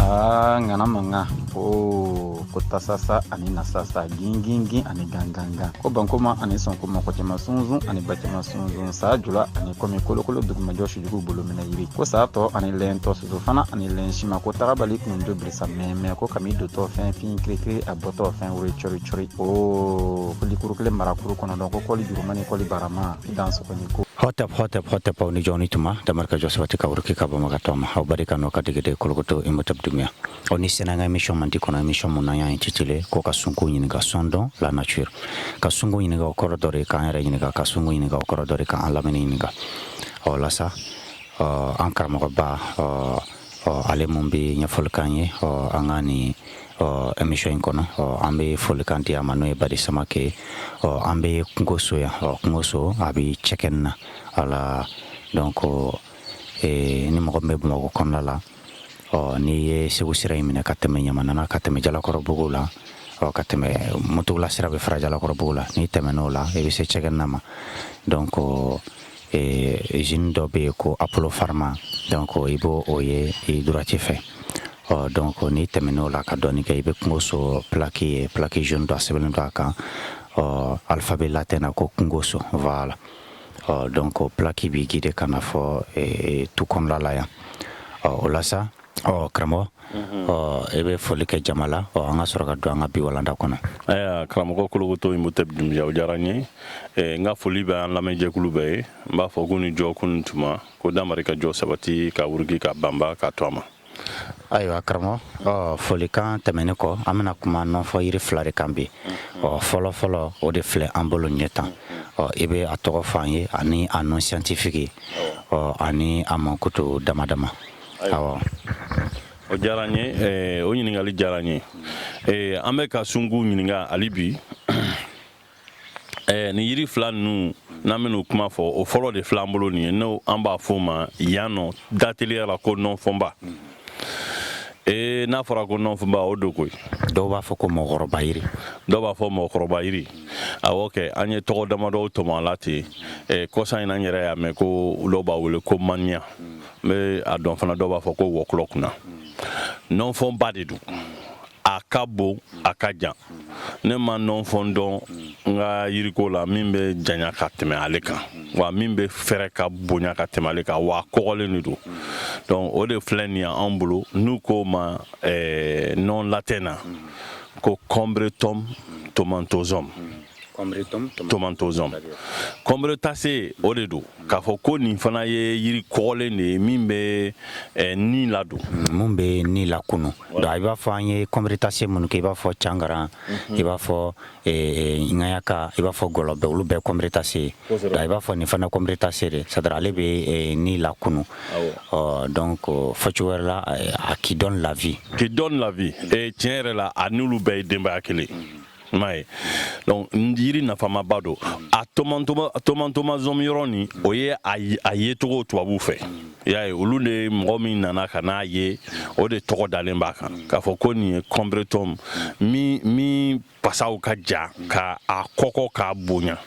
ngana manga o kota sasa ani na sasa gingingi ani ganganga ko bankoma ani son kuma ko tema sunzu ani batema sunzu sa jula ani komi kolokolo duguma joshi jugu bolomina yiri ko sa to ani lento su fana ani len shima ko tarabali kun do brisa meme ko kami do to fin krikri aboto fin wuri chori o ko likurukle marakuru kono don ko koli jurumani koli barama dans ko ni ko hotep ni joni tuma damarka joswati kawruki kabama gatoma habarika no kadigede kologoto imotab dumia oni senanga emission mandi kono emission munaya intitulé ko kasungu yinga sondo la nature kasungu yinga korodore kan era yinga kasungu yinga korodore kan alamene yinga o la sa ankar mo ba ale mumbi nyafol kanye angani emission kono ambe folkanti amano e bari samake ambe ngoso ya ngoso abi checken ala donc ni mo be mo ko la ni se usira imina kateme nyamana kateme jala ko bugula kateme mutula sira be fra jala ko bugula ni temenola e se checken nama donc jindo be ko Apollo Pharma donc ibo oye e durati fe donc ni temeno la ka doni ke be ngoso plaki jeune do sebelen do ka alphabet latin ko ngoso voilà donc plaki bi gide kana fo tout kon la ya o sa kramo ebe folike jamala anga soroga do anga bi wala ndakono kramo ko kulugo imuteb dum yaw jaranye nga foli ba an lameje kulube mba fo guni jo kun tuma ko damarika jo sabati ka wurgi ka bamba ka toma ayo kramo folika temene ko amena kuma non fo yiri flare kambi folo o de fle ambolo nyetan ebe atoro fanye ani anon scientifique ani amankuto damadama awo o jaranye o nyiningali jaranye ambe ka sungu nyininga alibi ni yiri fla nu na menu kuma fo o folo de flambolo ni no amba foma yano datelier la ko non fomba na fora ko non fomba o dokoy do ba fo ko mo goroba yiri awoke anye to dama do to malati ko sa ina nyere ya me ko lo ba wole ko mania me adon fana do ba fo ko wo clock na non fomba de du akabo akajan ne ma non fondon nga yiriko la mimbe janya kateme aleka wa mimbe fere ka bonya kateme aleka wa kokole nidu donc o de flenia ambulo nous comme non latena ko combretum tomantosum combretase o de do ka fo ko ni fana ye yiri kokole ne mimbe ni ladu mumbe ni la kunu do iba fo anye combretase mun ke iba fo changara iba fo ingayaka iba fo golobe ulu be combretase do iba fo ni fana combretase de sadra lebe ni la kunu donc fo chuerla qui donne la vie et tiens la anulu be demba akele mai donc ndiri na fama bado a tomantoma zomyoroni oye aye to abu fe ya ulu de ngomi nana kana ye o de to dalen baka ka fo ko ni combretum mi pasau ka ja ka akoko ka bonya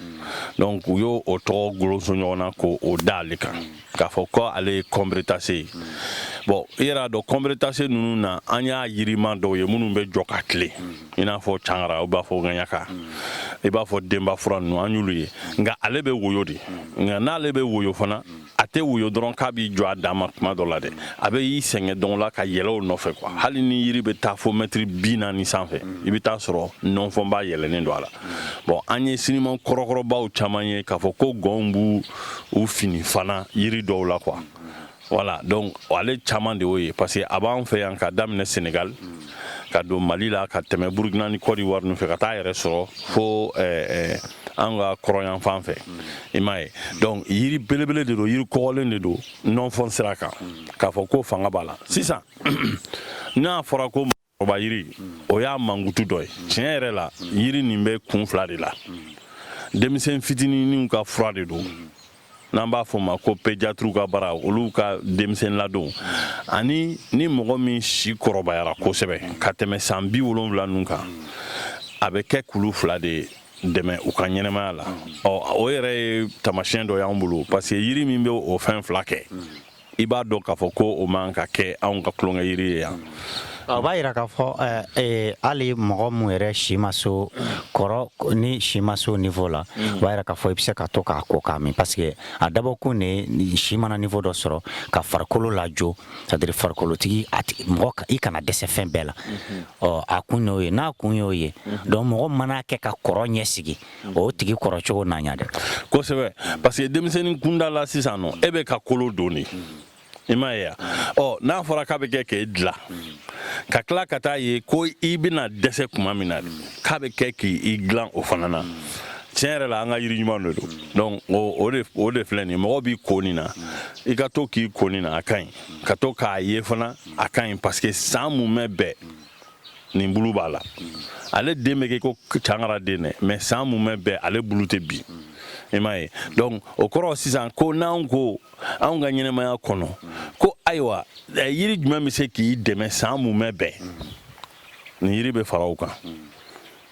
donc yo o to grosso nyona ko o dalika ka fo ko ale combretase bon era do combretase nunu na anya yirima do ye munu be joka kle ina fo changara o ba fo nganyaka e ba fo demba fran no anyulu ye nga ale be woyo di nga na ale be woyo fana ate woyo dron ka bi jo adama ma do la de abe yi senge don la ka yelo no fe quoi hali ni yiri be ta fo metri bina ni sanfe ibi ta soro non fo ba yele ni do ala bon anye sinimo korokoro ba o chamanye ka fo ko gombu ou fini fana yiri do la quoi voilà donc ale chaman de oye parce que avant fait en ka damne Sénégal ka do Mali la ka teme Burkina ni Côte d'Ivoire nu fe ka ta yere soro fo anga koroyan fanfe imaye donc yiri belebele de do yiri kolen de do non fon siraka ka fo ko fanga bala sisa na fora ko ba yiri o ya mangutu doy tiere la yiri nimbe kun fla de la demisen fitini ni ka fra de do namba foma ko pediatru ka bara olu ka demisen ladon ani ni mogo min si korobayara kosɛbɛ ka tɛmɛ san 70 nunka abe kɛ kulu fila de dɛmɛ u ka ɲɛnɛmaya la o yɛrɛ ye tamasiyɛn dɔ y'an bolo parce que yiri min bɛ o fɛn fila kɛ i b'a dɔn k'a fɔ ko o man ka kɛ anw ka tulonkɛ yiri ye yan. o b'a yira k'a fɔ hali mɔgɔ mun yɛrɛ si ma so kɔrɔ ni si ma so niveau la o b'a yira k'a fɔ i bɛ se ka to k'a ko k'a min parce que a dabɔkun de si mana niveau dɔ sɔrɔ ka farikolo lajɔ c'est-à-dire farikolotigi mɔgɔ i kana dɛsɛ fɛn bɛɛ la a kun y'o ye n'a kun y'o ye donc mɔgɔ mana kɛ ka kɔrɔ ɲɛsigi o tigi kɔrɔ cogo n'a ɲa dɛ kosɛbɛ parce que denmisɛnnin kunda la sisan nɔ e bɛ ka kolo don de i m'a ye n'a fɔra k'a bɛ kɛ k'e dilan ka tila ka taa ye ko i bɛna dɛsɛ tuma min na k'a bɛ kɛ k'i dilan o fana na tiɲɛ yɛrɛ la an ka yiri ɲuman de don donc o de filɛ nin ye mɔgɔ b'i ko nin na i ka to k'i ko nin na a ka ɲi ka to k'a ye fana a ka ɲi parce que san mun mɛ bɛɛ nin bulu b'a la ale den bɛ kɛ ko cangara den dɛ mais san mun mɛ bɛɛ ale bulu tɛ bin i m'a ye donc o kɔrɔ sisan ko n'anw ko anw ka ɲɛnɛmaya kɔnɔ ko ayiwa yiri jumɛn bɛ se k'i dɛmɛ san mun mɛ bɛɛ nin yiri bɛ fara o kan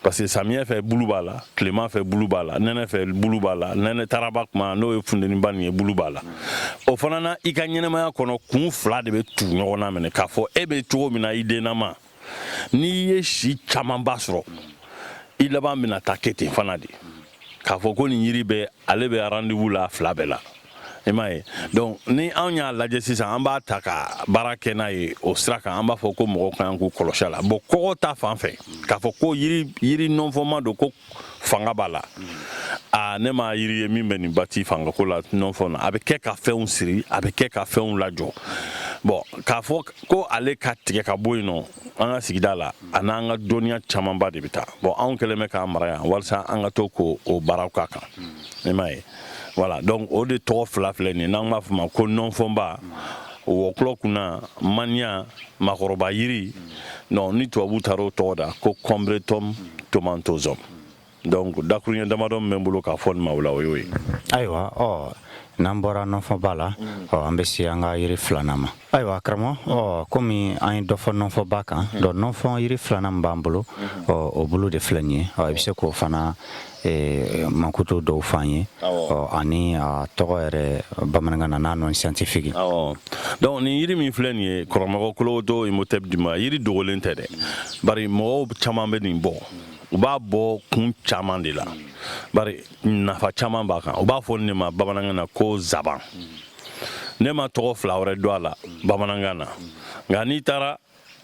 parce que samiyɛ fɛ bulu b'a la tilema fɛ bulu b'a la nɛnɛ fɛ bulu b'a la nɛnɛ taraba kuma n'o ye funteniba nin ye bulu b'a la o fana na i ka ɲɛnɛmaya kɔnɔ kun fila de bɛ tugu ɲɔgɔn na minɛ k'a fɔ e bɛ cogo min na i dennama n'i ye si camanba sɔrɔ i laban bɛna taa kɛ ten fana de k'a fɔ ko nin yiri bɛ ale bɛ rendez-vous la fila bɛɛ la i m'a ye donc ni anw y'a lajɛ sisan an b'a ta ka baara kɛ n'a ye o sira kan an b'a fɔ ko mɔgɔw ka kan k'u kɔlɔsi a la bon kɔgɔ ta fan fɛ k'a fɔ ko yiri nɔnfɔma don ko fanga b'a la ne ma yiri ye min bɛ nin bati fangako la nɔnfɔ na a bɛ kɛ ka fɛnw siri a bɛ kɛ ka fɛnw lajɔ bon k'a fɔ ko ale ka tigɛ ka bɔ yen nɔ an ka sigida la a n'an ka dɔnniya camanba de bɛ taa bon anw kɛlen bɛ k'an mara yan walasa an ka to k'o baaraw k'a kan i m'a ye voilà donc o de tɔgɔ fila filɛ nin ye n'an b'a fɔ ma ko nɔnfɔnba wɔkulɔ kunna maniya makɔrɔba yiri non ni tubabu taara o tɔgɔ da ko combretum tomentosum donc dakuruɲɛ damadɔ min bɛ n bolo k'a fɔ nin ma o la o y'o ye ayiwa n'an bɔra nɔnfɔba la an bɛ se an ka yiri filanan ma ayiwa karamɔgɔ komi an ye dɔ fɔ nɔnfɔba kan donc nɔnfɔ yiri filanan min b'an bolo o bolo de filɛ nin ye i bɛ se k'o fana mankuto dɔw f'an ye ani a tɔgɔ yɛrɛ bamanankan na n'a nɔ scientifique donc nin yiri min filɛ nin ye kɔrɔmɔgɔ kolowoto imhotep dima yiri dogolen tɛ dɛ bari mɔgɔw caman bɛ nin bɔ u b'a bɔ kun caman de la bari nafa caman b'a kan u b'a fɔ ne ma bamanankan na ko zaban ne ma tɔgɔ fila wɛrɛ dɔn a la bamanankan na nka n'i taara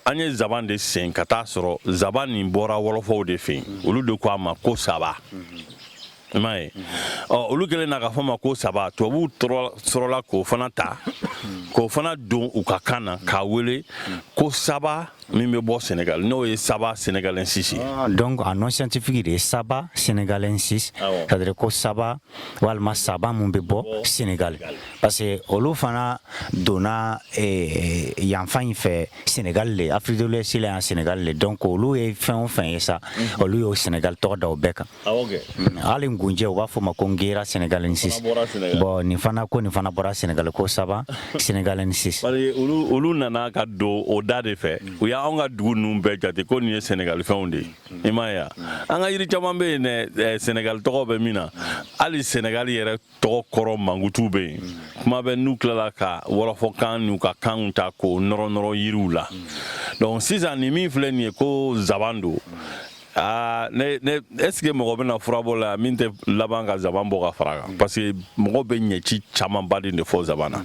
an ye zaban de sen ka taa sɔrɔ zaban nin bɔra wɔlɔfɔw de fɛ yen olu de ko a ma ko saba i m'a ye olu kɛlen na ka fɔ ma ko saba tubabuw sɔrɔla k'o fana ta k'o fana don u ka kan na k'a wele ko saba min bɛ bɔ Sénégal n'o ye saba sénégalensis donc a nom scientifique de ye saba sénégalensis c'est-à-dire ko saba walima saba mun bɛ bɔ Sénégal parce que olu fana donna yanfan in fɛ Sénégal le Afrique de l'Ouest la yan Sénégal le donc olu ye fɛn o fɛn ye sa olu y'o Sénégal tɔgɔ da o bɛɛ kan hali ngunjɛ u b'a fɔ ma ko ngera sénégalensis bon nin fana bɔra Sénégal ko saba sénégalensis olu nana ka don o da de fɛ anw ka dugu ninnu bɛɛ jate ko nin ye Sénégal fɛnw de ye i m'a ye an ka yiri caman bɛ yen dɛ Sénégal tɔgɔ bɛ min na hali Sénégal yɛrɛ tɔgɔ kɔrɔ mankutu bɛ yen kuma bɛ n'u tilala ka wɔlɔfɔkan n'u ka kanw ta k'o nɔrɔ yiriw la donc sisan nin min filɛ nin ye ko zaban don est-ce que mɔgɔ bɛna furabɔ la min tɛ laban ka zaban bɔ ka fara kan parce que mɔgɔ bɛ ɲɛci camanba de fɔ zaban na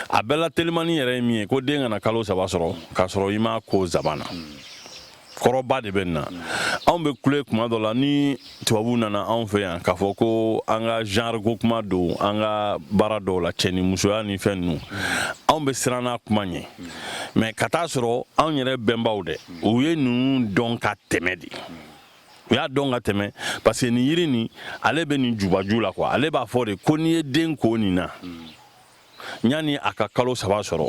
a bɛɛ la telimani yɛrɛ ye min ye ko den kana kalo saba sɔrɔ k'a sɔrɔ i ma ko zaban na kɔrɔba de bɛ nin na anw bɛ kule kuma dɔ la ni tubabuw nana anw fɛ yan k'a fɔ ko an ka genre ko kuma don an ka baara dɔw la cɛ ni musoya ni fɛn ninnu anw bɛ siran n'a kuma ɲɛ mais ka taa sɔrɔ anw yɛrɛ bɛnbaw dɛ u ye ninnu dɔn ka tɛmɛ de u y'a dɔn ka tɛmɛ parce que nin yiri nin ale bɛ nin jubaju la quoi ale b'a fɔ de ko n'i ye den ko nin na ɲani a ka kalo saba sɔrɔ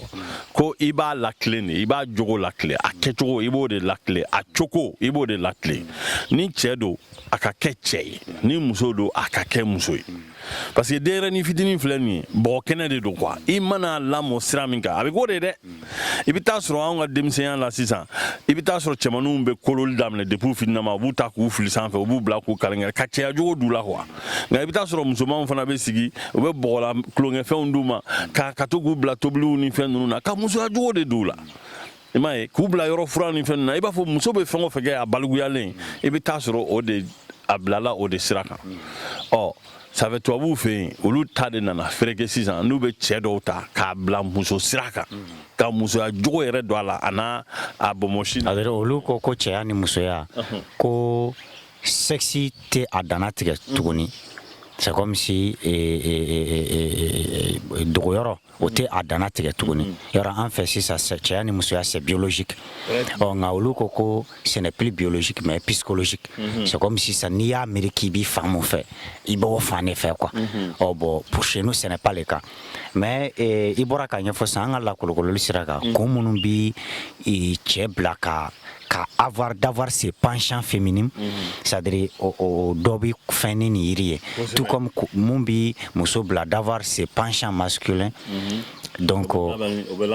ko i b'a lakile de i b'a jogo lakile a kɛcogo i b'o de lakile a cogo i b'o de lakile ni cɛ don a ka kɛ cɛ ye ni muso don a ka kɛ muso ye parce que denyɛrɛnin ni fitinin filɛ nin ye bɔgɔ kɛnɛ de don quoi i mana lamɔ sira min kan a bɛ k'o de dɛ i bɛ taa sɔrɔ anw ka denmisɛnya la sisan i bɛ taa sɔrɔ cɛmanninw bɛ kololi daminɛ depuis fitinama u b'u ta k'u fili sanfɛ u b'u bila k'u kalenkɛ ka cɛya jogo d'u la quoi nka i bɛ taa sɔrɔ musomanw fana bɛ sigi u bɛ bɔgɔla tulonkɛfɛnw d'u ma ka to k'u bila tobiliw ni fɛn ninnu na ka musoya jogo de d'u la i m'a ye k'u bila yɔrɔ fura ni fɛn ninnu na i b'a fɔ muso bɛ fɛn o fɛn kɛ a baliguyalen i bɛ taa sɔrɔ o de a bilala o de sira kan ɔ safɛ tubabuw fɛ yen olu ta de nana fereke sisan n'u bɛ cɛ dɔw ta k'a bila muso sira kan ka musoya jogo yɛrɛ don a la a n'a a bɔnbɔnsi na. olu ko cɛya ni musoya ko sexe tɛ a danna tigɛ tuguni c'est comme si dogoyɔrɔ o tɛ a danna tigɛ tuguni yɔrɔ an fɛ sisan cɛya ni musoya c'est biologique nka olu ko ce n'est plus biologique mais psychologique c'est comme si sisan n'i y'a miiri k'i b'i fan mun fɛ i b'o fan de fɛ quoi bon pour chez nous ce n'est pas le cas mais i bɔra k'a ɲɛfɔ sisan an ka lakolokololi sira kan ko minnu bi cɛ bila ka d'avoir ses penchants féminins c'est-à-dire dɔ bi fɛn ni yiri ye tout comme mun bi muso bila d'avoir ses penchants masculins donc o bɛ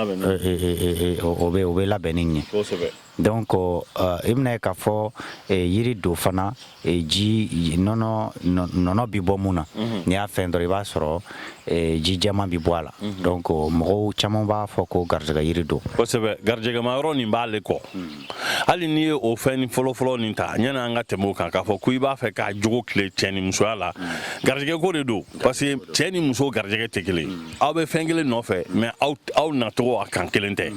labɛn ni ɲɛ donc i bɛna ye k'a fɔ yiri do fana ji nɔnɔ bi bɔ mun na n'i y'a fɛn dɔrɔn i b'a sɔrɔ ji jɛman bi bɔ a la donc mɔgɔw caman b'a fɔ ko garijɛgɛ yiri do kosɛbɛ garijɛgɛma yɔrɔ nin b'ale kɔ hali n'i ye o fɛn fɔlɔfɔlɔ nin ta yanni an ka tɛmɛ o kan k'a fɔ ko i b'a fɛ k'a jogo tile cɛ ni musoya la garijɛgɛ ko de don parce que cɛ ni muso garijɛgɛ tɛ kelen aw bɛ fɛn kelen nɔfɛ mais aw nacogo a kan kelen tɛ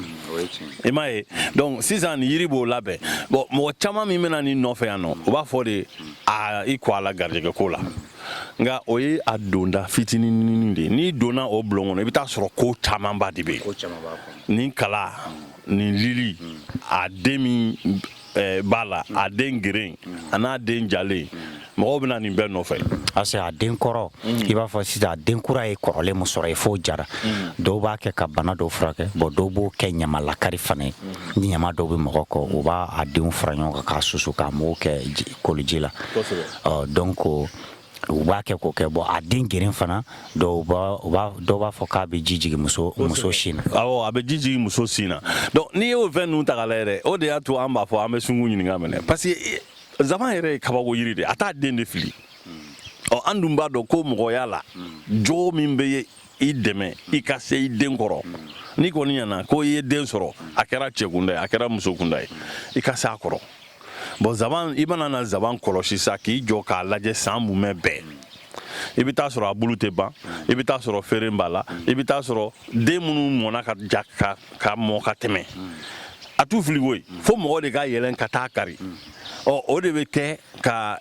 i m'a ye donc sisan ni yiri b'o labɛn bon mɔgɔ caman min bɛna nin nɔfɛ yan nɔ o b'a fɔ de i kɔ a la garijɛgɛ ko la nka o ye a donda fitinin de ye n'i donna o bulon kɔnɔ i bɛ taa sɔrɔ ko camanba de bɛ yen nin kala nin lili a den min b'a la a den geren a n'a den jalen mɔgɔw bɛna nin bɛɛ nɔfɛ parce que a den kɔrɔ i b'a fɔ sisan a den kura ye kɔrɔlen min sɔrɔ f'o jara dɔw b'a kɛ ka bana dɔw furakɛ bon dɔw b'o kɛ ɲamalakari fana ye ni ɲama dɔw bɛ mɔgɔ kɔ u b'a a denw fara ɲɔgɔn kan k'a susu k'a mugu kɛ koliji la donc u b'a kɛ k'o kɛ bon a den geren fana dɔw b'a fɔ k'a bɛ ji jigin muso sin na awɔ a bɛ ji jigin muso sin na donc n'i y'o fɛn ninnu ta k'a lajɛ dɛ o de y'a to an b'a fɔ an bɛ sungun ɲininka minɛ parce que zaban yɛrɛ ye kabako yiri de a t'a den de fili an dun b'a dɔn ko mɔgɔya la jogo min bɛ i dɛmɛ i ka se i den kɔrɔ n'i kɔni ɲɛna ko i ye den sɔrɔ a kɛra cɛ kunda ye a kɛra muso kunda ye i ka se a kɔrɔ bon zaban i mana na zaban kɔlɔsi sa k'i jɔ k'a lajɛ san munmɛ bɛɛ i bɛ taa sɔrɔ a bulu tɛ ban i bɛ taa sɔrɔ feere b'a la i bɛ taa sɔrɔ den minnu mɔna ka ja ka mɔ ka tɛmɛ a t'u fili koyi fo mɔgɔ de ka yɛlɛn ka taa kari o de bɛ kɛ ka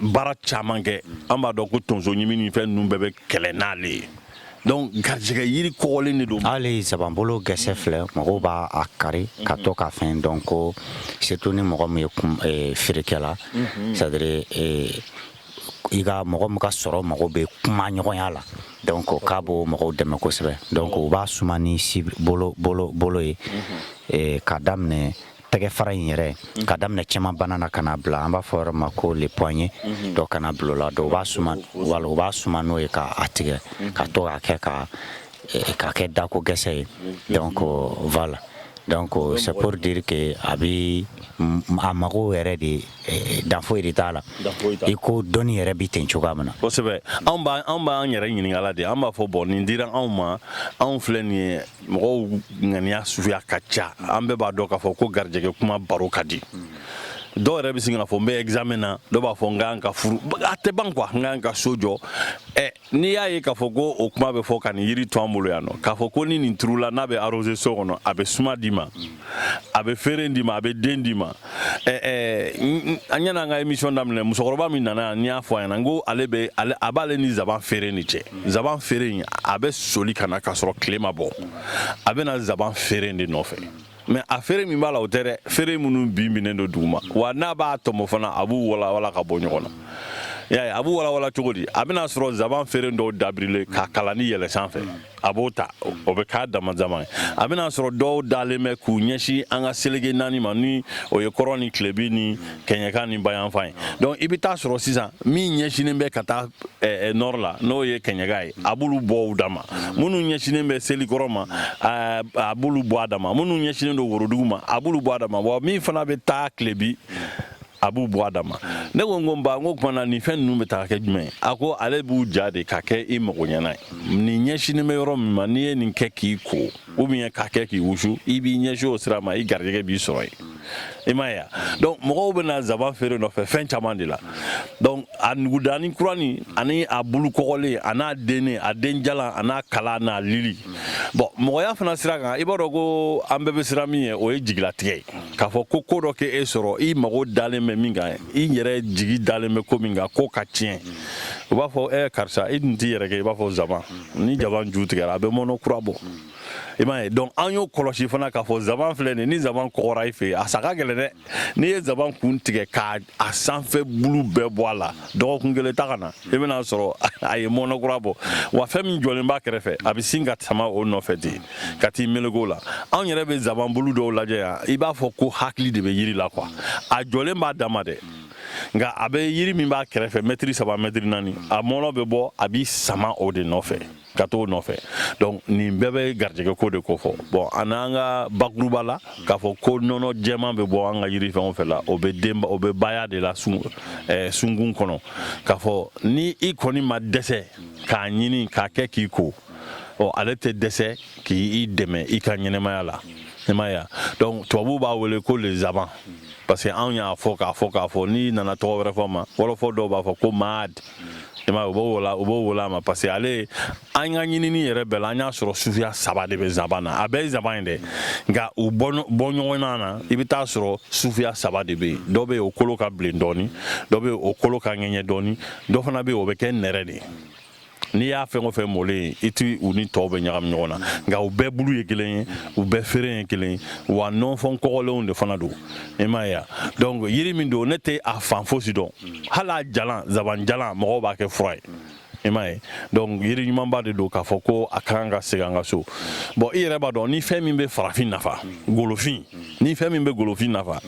baara caman kɛ an b'a dɔn ko tonso ɲimi ni fɛn ninnu bɛɛ bɛ kɛlɛ n'ale ye donc garijɛgɛ yiri kɔgɔlen de don hali zabanbolo gɛsɛ filɛ mɔgɔw b'a kari ka to ka fɛn dɔn ko surtout ni mɔgɔ min ye feerekɛla c'est à dire i ka mɔgɔ min ka sɔrɔ mɔgɔ bɛ kuma ɲɔgɔnya la donc k'a b'o mɔgɔw dɛmɛ kosɛbɛ donc u b'a suma ni bolo ye k'a daminɛ tɛgɛ fara in yɛrɛ ka daminɛ cɛman bana na ka na bila an b'a fɔ yɔrɔ ma ko le poignet dɔ kana bila o la donc u b'a suma n'o ye k'a tigɛ ka to k'a kɛ dako gɛsɛ ye donc voilà donc c'est pour dire que a mago yɛrɛ de danfoyi de t'a la i ko dɔnni yɛrɛ bi ten cogoya min na kosɛbɛ anw b'an yɛrɛ ɲininkala de an b'a fɔ bon nin dira anw ma anw filɛ nin ye mɔgɔw ŋaniya suguya ka ca an bɛɛ b'a dɔn k'a fɔ ko garijɛgɛ kuma baro ka di dɔw yɛrɛ bɛ sin k'a fɔ n bɛ examen na dɔw b'a fɔ n ka kan ka furu a tɛ ban quoi n ka kan ka so jɔ n'i y'a ye k'a fɔ ko o kuma bɛ fɔ ka nin yiri to an bolo yan nɔ k'a fɔ ko ni nin turula n'a bɛ arroser so kɔnɔ a bɛ suma d'i ma a bɛ feere d'i ma a bɛ den d'i ma an ɲɛna an ka émission daminɛ musokɔrɔba min nana yan n'i y'a fɔ a ɲɛna n ko a b'ale ni zaban feere ni cɛ zaban feere in a bɛ soli ka na k'a sɔrɔ tile ma bɔ a bɛ na zaban feere de nɔfɛ mais a feere min b'a la o tɛ dɛ feere minnu binnen don duguma wa n'a b'a tɔmɔ fana a b'u walawala ka bɔ ɲɔgɔn na ya abu wala wala cogodi a bɛna sɔrɔ zaban feere dɔw dabrile ka kalani yɛlɛ sanfɛ a b'o ta o bɛ k'a dama zaman a bɛna sɔrɔ dɔw dalen bɛ k'u ɲɛsin an ka selege naani ma ni o ye kɔrɔ ni tilebi ni kɛɲɛka ni bayanfan ye donc i bɛ taa sɔrɔ sisan min ɲɛsinen bɛ ka taa nord la n'o ye kɛɲɛka ye a b'olu bɔ u dama minnu ɲɛsinen bɛ selikɔrɔ ma a b'olu bɔ a dama minnu ɲɛsinen don worodugu ma a b'olu bɔ a dama wa min fana bɛ taa tilebi a b'u bɔ a dama ne ko n ko n ba n ko kumana nin fɛn ninnu bɛ taa kɛ jumɛn ye a ko ale b'u ja de ka kɛ i mago ɲɛna ye nin ɲɛsinen bɛ yɔrɔ min ma n'i ye nin kɛ k'i ko ou bien k'a kɛ k'i wusu i b'i ɲɛsin o sira ma i garijɛgɛ b'i sɔrɔ yen i m'a ye wa donc mɔgɔw bɛna zaban feere nɔfɛ fɛn caman de la donc a nugudani kurani ani a bulu kɔgɔlen a n'a dennen a den jalan a n'a kala n'a lili bon mɔgɔya fana sira kan i b'a dɔn ko an bɛɛ bɛ sira min ye o ye jigilatigɛ ye k'a fɔ ko dɔ kɛ e sɔrɔ i mago dalen bɛ min kan i yɛrɛ jigi dalen bɛ ko min kan ko ka tiɲɛ u b'a fɔ karisa i dun t'i yɛrɛ kɛ i b'a fɔ zaban ni zaban ju tigɛra a bɛ mɔnɔ kura bɔ i m'a ye donc an y'o kɔlɔsi fana k'a fɔ zaban filɛ nin ni zaban kɔgɔra i fɛ yen a sa ka gɛlɛn dɛ n'i ye zaban kun tigɛ k'a sanfɛ bulu bɛɛ bɔ a la dɔgɔkun kelen ta ka na i bɛna sɔrɔ a ye mɔnɔ kura bɔ wa fɛn min jɔlen b'a kɛrɛfɛ a bɛ sin ka sama o nɔfɛ ten ka t'i meleke o la anw yɛrɛ bɛ zaban bulu dɔw lajɛ yan i b'a fɔ ko hakili de bɛ yiri la quoi a jɔlen b'a dama dɛ nka a bɛ yiri min b'a kɛrɛfɛ mɛtiri 3 mɛtiri 4 a mɔnɔ bɛ bɔ a b'i sama o de nɔfɛ ka t'o nɔfɛ donc nin bɛɛ bɛ garijɛgɛ ko de ko fɔ bon a n'an ka bakuruba la k'a fɔ ko nɔnɔ jɛman bɛ bɔ an ka yiri fɛn o fɛn la o bɛ baya de la sunkun kɔnɔ k'a fɔ ni i kɔni ma dɛsɛ k'a ɲini k'a kɛ k'i ko ale tɛ dɛsɛ k'i dɛmɛ i ka ɲɛnɛmaya la i m'a ye donc tubabuw b'a wele ko le zaban parce que anw y'a fɔ k'a fɔ n'i nana tɔgɔ wɛrɛ fɔ ma wɔlɔfɔ dɔw b'a fɔ ko mad i m'a ye u b'o wolo a ma parce que ale an ka ɲinini yɛrɛ bɛɛ la an y'a sɔrɔ sufiya 3 de bɛ zaban na a bɛɛ ye zaban ye dɛ nka u bɔ ɲɔgɔn na i bɛ taa sɔrɔ sufiya 3 de bɛ yen dɔ bɛ yen o kolo ka bilen dɔɔni dɔ bɛ yen o kolo ka ŋɛɲɛ dɔɔni dɔ fana bɛ yen o bɛ kɛ nɛrɛ de n'i y'a fɛn o fɛn mɔlen i ti u ni tɔw bɛ ɲagami ɲɔgɔn na nka u bɛɛ bulu ye kelen ye u bɛɛ feere ye kelen ye wa nɔnfɔn kɔgɔlenw de fana don i m'a ye donc yiri min don ne tɛ a fan fosi dɔn hali a jalan zaban jalan mɔgɔw b'a kɛ fura ye i m'a ye donc yiri ɲumanba de don k'a fɔ ko a ka kan ka segin an ka so bon i yɛrɛ b'a dɔn ni fɛn min bɛ farafin nafa golofin ni fɛn min bɛ golofin nafa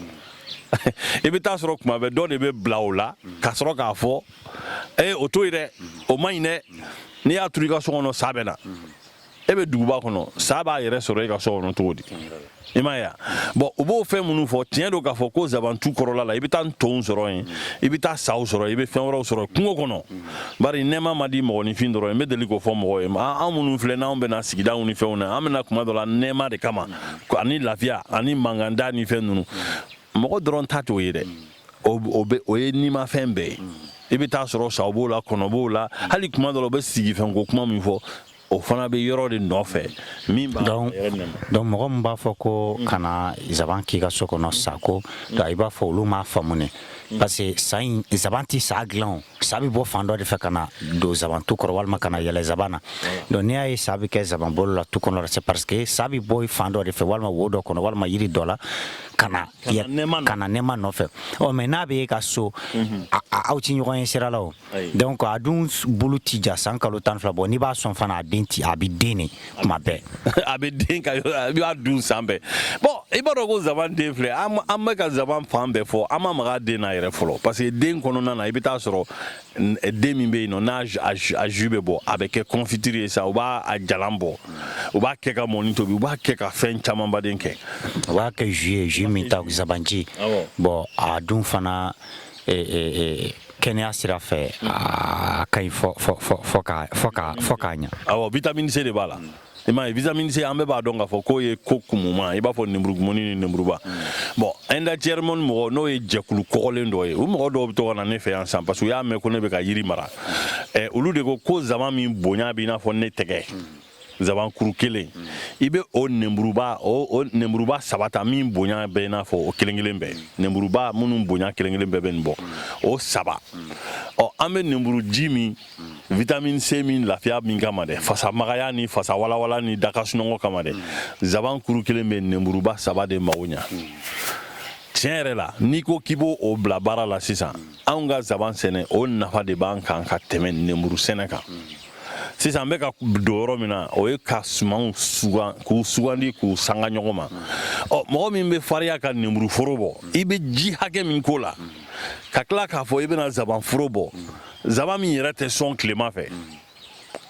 i bɛ taa sɔrɔ kuma bɛɛ dɔ de bɛ bila o la ka sɔrɔ k'a fɔ o to yen dɛ o man ɲi dɛ n'i y'a turu i ka so kɔnɔ sa bɛ na e bɛ duguba kɔnɔ sa b'a yɛrɛ sɔrɔ i ka so kɔnɔ cogo di i m'a ye bon u b'o fɛn minnu fɔ tiɲɛ don k'a fɔ ko zabantu kɔrɔla la i bɛ taa ntonw sɔrɔ yen i bɛ taa saw sɔrɔ i bɛ fɛn wɛrɛw sɔrɔ kungo kɔnɔ bari nɛɛma ma di mɔgɔninfin dɔrɔn n bɛ deli k'o fɔ mɔgɔw ye an minnu filɛ n'anw bɛna sigidaw ni fɛnw na an bɛna kuma dɔ la nɛɛma de kama ani lafiya ani manganda ni fɛn ninnu mɔgɔ dɔrɔn ta t'o ye dɛ o ye nimafɛn bɛɛ ye i bɛ taa sɔrɔ saw b'o la kɔnɔ b'o la hali kuma dɔ la u bɛ sigi fɛn ko kuma min fɔ o fana bɛ yɔrɔ de nɔfɛ min b'a yɛrɛ nɛmɛ donc mɔgɔ min b'a fɔ ko kana zaban k'i ka so kɔnɔ sako donc i b'a fɔ olu m'a faamu ne parce que zaban ti sa dilan sa bɛ bɔ fan dɔ de fɛ ka na don zabantu kɔrɔ walima ka na yɛlɛ zaban na donc n'i y'a ye sa bɛ kɛ zaban bolo la tu kɔnɔ c'est parce que sa bɛ bɔ fan dɔ de fɛ walima wo dɔ kɔnɔ walima yiri dɔ la ka na nɛma nɔfɛ mais n'a bɛ e ka so aw ti ɲɔgɔn ye sira la o donc a dun bulu ti ja san kalo 12 bɔ n'i b'a sɔn fana a bɛ den ne kuma bɛɛ a bɛ den ka a b'a dun san bɛɛ bon i b'a dɔn ko zaban den filɛ an bɛ ka zaban fan bɛɛ fɔ an ma maga den na yɛrɛ fɔlɔ parce que den kɔnɔna na i bɛ taa sɔrɔ den min bɛ yen nɔ n'a ju bɛ bɔ a bɛ kɛ confitiri ye sa u b'a jalan bɔ u b'a kɛ ka mɔni tobi u b'a kɛ ka fɛn camanbaden kɛ u b'a kɛ ju min ta zabanji bon a dun fana kɛnɛya sira fɛ a ka ɲi fɔ k'a ɲa awɔ vitamine C de b'a la i m'a ye vitamine C an bɛɛ b'a dɔn k'a fɔ k'o ye ko kumuma i b'a fɔ nemurukumuni ni nemuruba bon indacɛrɛmɔni mɔgɔ n'o ye jɛkulu kɔgɔlen dɔ ye o mɔgɔ dɔw bɛ to ka na ne fɛ yan san parce que u y'a mɛn ko ne bɛ ka yiri mara olu de ko zaban min bonya b'i n'a fɔ ne tɛgɛ zaban kuru kelen i bɛ o nemuruba 3 ta min bonya bɛɛ i n'a fɔ o kelen kelen bɛɛ nemuruba minnu bonya kelen kelen bɛɛ bɛ nin bɔ o 3 an bɛ nemuru ji min vitamine C min lafiya min kama dɛ fasa magaya ni fasa walawala ni dakasunɔgɔ kama dɛ zaban kuru kelen bɛ nemuruba 3 de mago ɲa tiɲɛ yɛrɛ la n'i ko k'i b'o o bila baara la sisan anw ka zaban sɛnɛ o nafa de b'an kan ka tɛmɛ nemuru sɛnɛ kan sisan an bɛ ka don yɔrɔ min na o ye ka sumanw k'u sugandi k'u sanga ɲɔgɔn ma mɔgɔ min bɛ farinya ka nemuru foro bɔ i bɛ ji hakɛ min k'o la ka tila k'a fɔ i bɛna zaban foro bɔ zaban min yɛrɛ tɛ sɔn tilema fɛ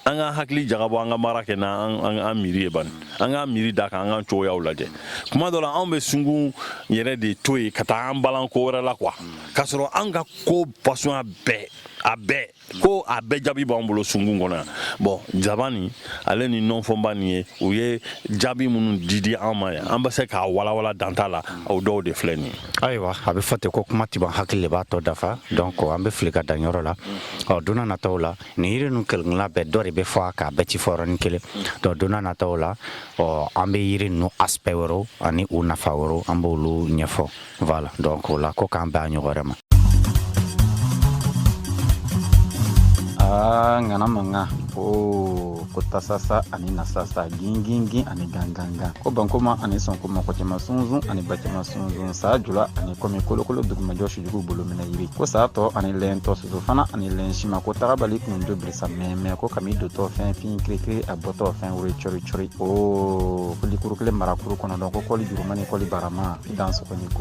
an ka hakili jagabɔ an ka mara kɛ n'an miiri ye bani an ka miiri da kan an ka cogoyaw lajɛ kuma dɔ la anw bɛ sungun yɛrɛ de to yen ka taa an balan ko wɛrɛ la quoi k'a sɔrɔ an ka ko pasɔn a bɛɛ ko a bɛɛ jaabi b'an bolo sungun kɔnɔ yan bon zaban nin ale ni nɔnfɔnba nin ye u ye jaabi minnu di an ma yan an bɛ se k'a walawala dan t'a la o dɔw de filɛ nin ye ayiwa a bɛ fɔ ten ko kuma ti ban hakili de b'a tɔ dafa donc an bɛ fili ka dan yɔrɔ la don n'a nataw la nin yiri ninnu kelen-kelenna bɛɛ dɔ de bɛ fɔ a k'a bɛɛ ti fɔ yɔrɔnin kelen donc don n'a nataw la an bɛ yiri ninnu aspect wɛrɛw ani u nafa wɛrɛw an b'olu ɲɛfɔ voilà donc o la ko k'an bɛn a ɲɔgɔn wɛrɛ ma ngana manga ko tasasa ani nasasa gingingin ani ganganga ko bankoma ani sonkoma ko tema sunzun ani batema sunzun sa jula ani komi kolokolo duguma joshi jugu bolo mina yiri ko sa to ani lento suzu fana ani lenshima ko tarabali kun do brisa meme ko kami do to fin krikri aboto fin wuri chori ko likuru kele marakuru kono don ko koli jurumani koli barama dans ko ni